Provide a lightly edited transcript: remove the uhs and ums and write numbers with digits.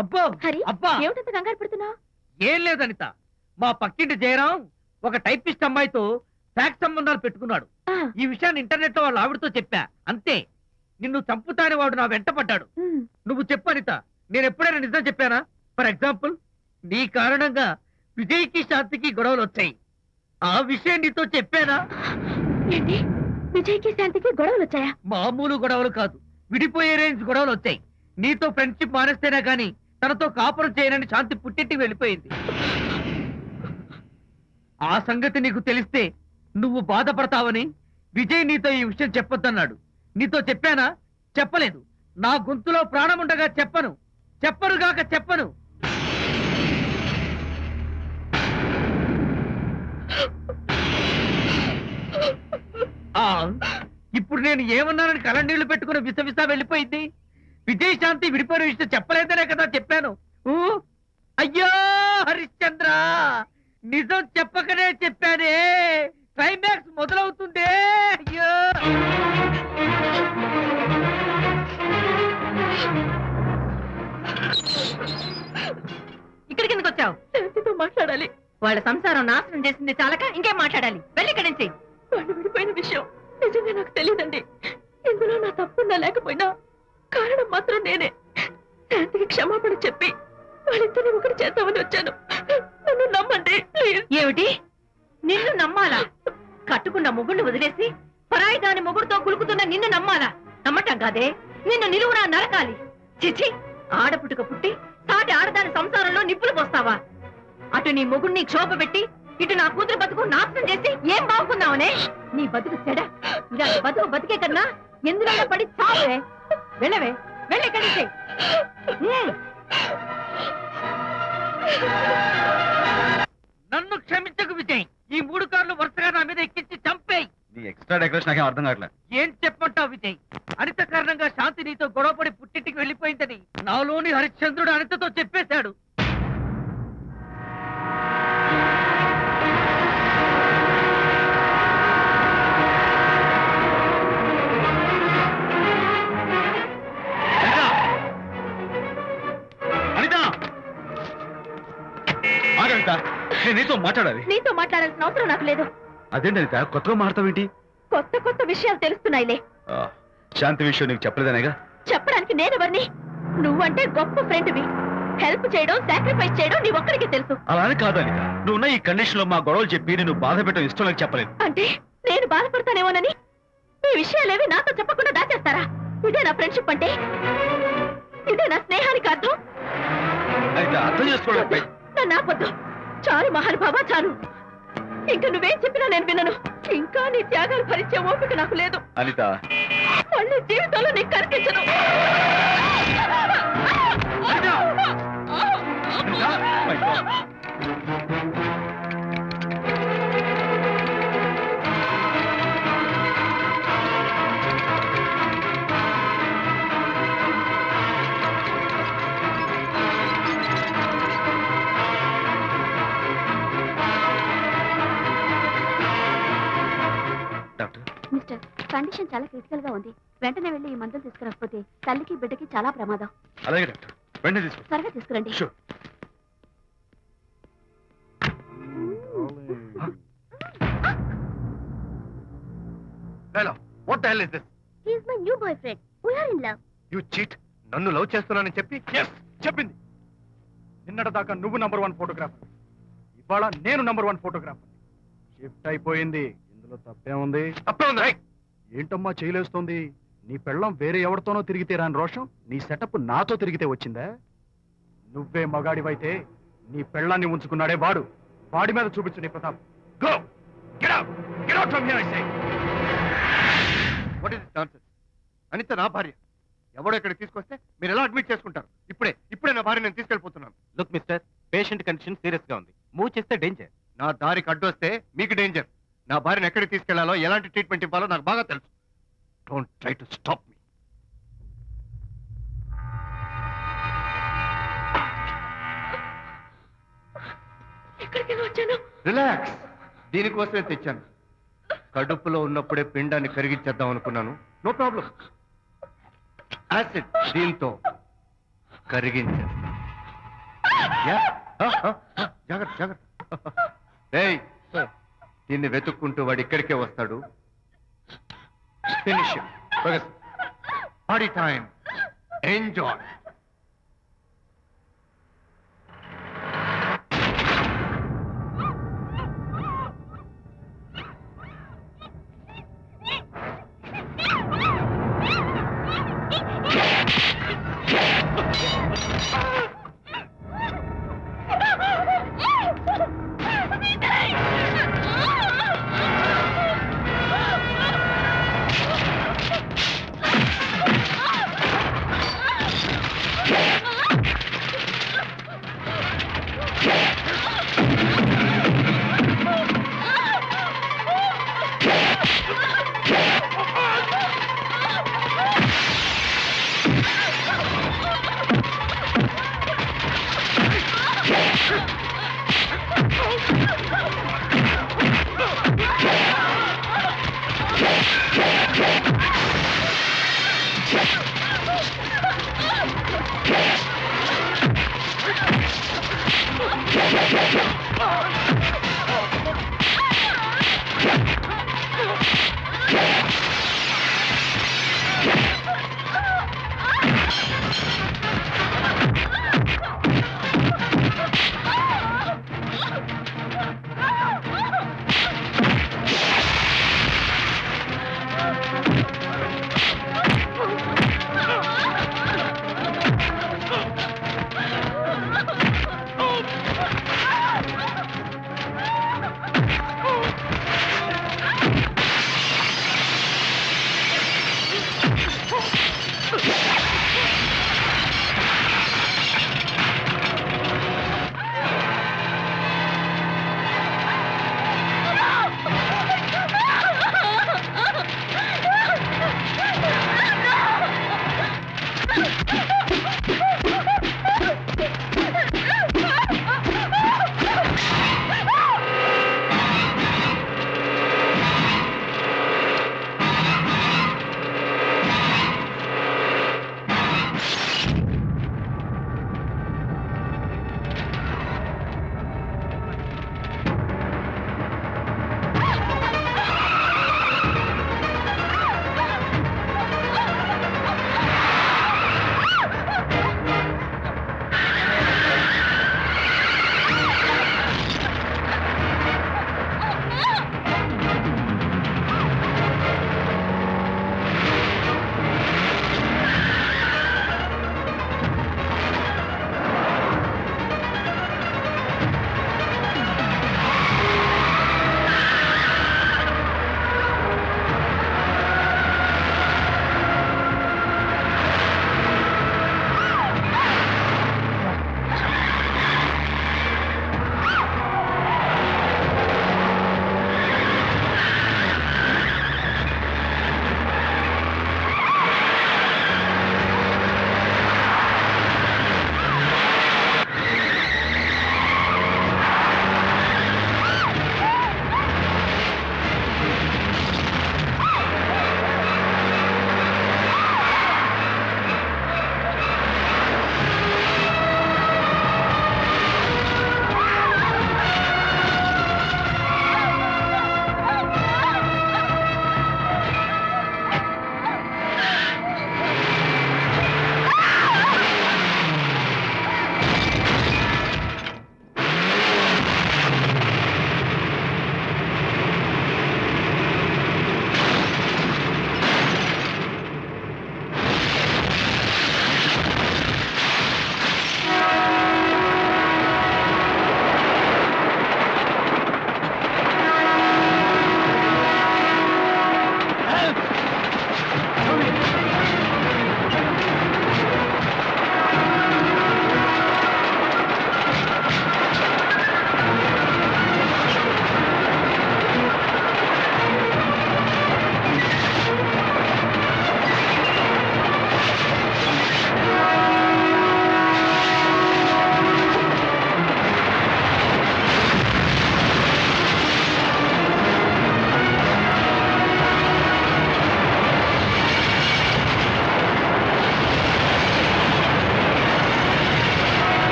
అబ్బో హరి అబ్బా ఏమిటంత కంగారు పడుతున్నావు? ఏం లేదు అనిత, మా పక్కింటి జయరాం ఒక టైపిస్ట్ అమ్మాయితో ఫ్యాక్స్ సంబంధాలు పెట్టుకున్నాడు. ఈ విషయాన్ని ఇంటర్నెట్ లో వాళ్ళ ఆవిడతో చెప్పా, అంతే. నిన్ను చంపుతాని వాడు నా వెంట పడ్డాడు. నువ్వు చెప్పు అనిత, నేను ఎప్పుడైనా నిజం చెప్పానా? ఫర్ ఎగ్జాంపుల్, నీ కారణంగా విజయ్కి శాంతికి గొడవలు వచ్చాయి. ఆ విషయం నీతో చెప్పానా? ఏంటి, విజయ్కి శాంతికి గొడవలు వచ్చాయా? మామూలు గొడవలు కాదు, విడిపోయే రేంజ్ గొడవలు వచ్చాయి. నీతో ఫ్రెండ్షిప్ మానేస్తేనే గాని తనతో కాపురం చేయనని శాంతి పుట్టింటికి వెళ్ళిపోయింది. ఆ సంగతి నీకు తెలిస్తే నువ్వు బాధపడతావని విజయ్ నీతో ఈ విషయం చెప్పొద్దన్నాడు. నీతో చెప్పానా? చెప్పలేదు. నా గొంతులో ప్రాణముండగా చెప్పను, చెప్పనుగాక చెప్పను. ఇప్పుడు నేను ఏమన్నానని కళ్ళనీళ్లు పెట్టుకుని విసవిసా వెళ్ళిపోయింది. విజయ్ శాంతి విడిపోయిన విషయం చెప్పలేదనే కదా చెప్పాను. అయ్యో హరిశ్చంద్ర, నిజం చెప్పకనే చెప్పానే, క్లైమాక్స్ మొదలవుతుందే. అయ్యో ఇక్కడికి ఎందుకు వచ్చావు? శాంతితో మాట్లాడాలి. వాళ్ళ సంసారం నాశనం చేసింది చాలక ఇంకేం మాట్లాడాలి? వెళ్ళి ఇక్కడి నుంచి. వాళ్ళు విడిపోయిన విషయం నిజంగా నాకు తెలియదండి. ఇందులో నా తప్పున్నా లేకపోయినా కారణం మాత్రం నేనే. శాంతికి క్షమాపణ చెప్పి వాళ్ళిద్దరిని ఒకటి చేద్దామని వచ్చాను. నన్ను నమ్మండి. ఏమిటి, నిన్ను నమ్మాలా? కట్టుకున్న మొగుడిని వదిలేసి పరాయి దాని మొగుడుతో కులుకుతున్న నిన్ను నమ్మాలా? నమ్మటం కాదే, నిన్ను నిలువునా నరకాలి. చిచి, ఆడపుట్టుక పుట్టి సాటి ఆడదాని సంసారంలో నిప్పులు పోస్తావా? అటు నీ మొగుడిని క్షోభ పెట్టి ఇటు నా కూతురు బతుకు నాశనం చేసి ఏం బాగుకుందామనే? నీ బతుకు చెడ. ఇలాంటి బతుకు బతికే కన్నా ఎందులో పడి చావే. వెళ్ళవే, వెళ్ళెక్కడి. నన్ను క్షమించకు విజయ్. ఈ 3 కార్లు వరుసగా నా మీద ఎక్కించి చంపేయి. నీ ఎక్స్ట్రా డెకరేషన్ నాకేం అర్థం కావట్లేదు. ఏం చెప్పంటావు విజయ్? అనిత కారణంగా శాంతి నీతో గొడవపడి పుట్టింటికి వెళ్ళిపోయిందని నాలోని హరిశ్చంద్రుడు అనితతో చెప్పేశాడు. నీతో మాట్లాడాలి. నీతో మాట్లాడాల్సిన అవసరం నాకు లేదు. అదేంటి అనిత, కొత్తగా మాట్లాడతావేంటి? కొత్త కొత్త విషయాలు తెలుస్తున్నాయిలే. శాంతి విషయం నీకు చెప్పలేదనేగా? చెప్పడానికి నేనెవరిని? నువ్వంటే గొప్ప ఫ్రెండ్వి. హెల్ప్ చేయడం, సాక్రిఫైస్ చేయడం నీ ఒక్కడికి తెలుసు. అలానే కాదు అనిత, నువ్వున్న ఈ కండిషన్ లో మా గొడవలు చెప్పి నేను బాధ పెట్టడం ఇష్టం నాకు చెప్పలేదు. అంటే నేను బాధపడతానేమోనని ఈ విషయాలేవి నాతో చెప్పకుండా దాచేస్తారా? ఇదే నా ఫ్రెండ్షిప్ అంటే? ఇదే నా స్నేహానికి అర్థం? అనిత, అర్థం చేసుకోవడం. నన్ను ఆపొద్దు. చాలు మహానుభావా, చాలు. ఇంకా నువ్వేం చెప్పినా నేను వినను. ఇంకా నీ త్యాగాలు భరించే ఓపిక నాకు లేదు అనిత. మళ్ళీ జీవితంలో నీకు కనిపించను. మిస్టర్, కండిషన్ చాలా క్రిటికల్ గా ఉంది. వెంటనే వెళ్ళి ఈ మందులు తీసుకురాకపోతే తల్లికి బిడ్డకి చాలా ప్రమాదం. అలాగే డాక్టర్, వెంటనే తీసుకో. త్వరగా తీసుకురండి. Hello, what the hell is this? He is my new boyfriend. We are in love. You cheat. నన్ను లవ్ చేస్తున్నానని చెప్పి yes చెప్పింది. నిన్నటి దాకా నువ్వు నంబర్ 1 ఫోటోగ్రాఫర్, ఇవాళ నేను నంబర్ 1 ఫోటోగ్రాఫర్. షిఫ్ట్ అయిపోయింది. ఇందులో తప్పే ఉంది? తప్పే ఉంది. ఏంటమ్మా చేయలేస్తుంది? నీ పెళ్ళం వేరే ఎవరితోనో తిరిగితే రాని రోషం నీ సెటప్ నాతో తిరిగితే వచ్చిందా? నువ్వే మగాడివైతే నీ పెళ్ళాన్ని ఉంచుకున్నాడే వాడు, వాడి మీద చూపించు నీ Pratap. Go! Get out! Get out from here, I say! What is this nonsense? Anitha నా భార్య. ఎవడో ఇక్కడికి తీసుకొస్తే మీరు ఎలా అడ్మిట్ చేసుకుంటారు? ఇప్పుడే నా భార్య నేను తీసుకెళ్ళిపోతున్నాను. Look mister, patient condition serious గా ఉంది. మూవ్ చేస్తే డేంజర్. నా దారికి అడ్డు వస్తే మీకు డేంజర్. నా భార్యను ఎక్కడికి తీసుకెళ్లాలో, ఎలాంటి ట్రీట్మెంట్ ఇవ్వాలో నాకు బాగా తెలుసు. Don't try to stop me. Relax. దీనికోసమే తెచ్చాను. కడుపులో ఉన్నప్పుడే పిండాన్ని కరిగించేద్దాం అనుకున్నాను. No problem. యాసిడ్ దీంతో కరిగించేస్తాను. జాగ్రత్త జాగ్రత్త. ఏయ్, దీన్ని వెతుక్కుంటూ వాడు ఇక్కడికే వస్తాడు. ఫినిష్. Party time. ఎంజాయ్.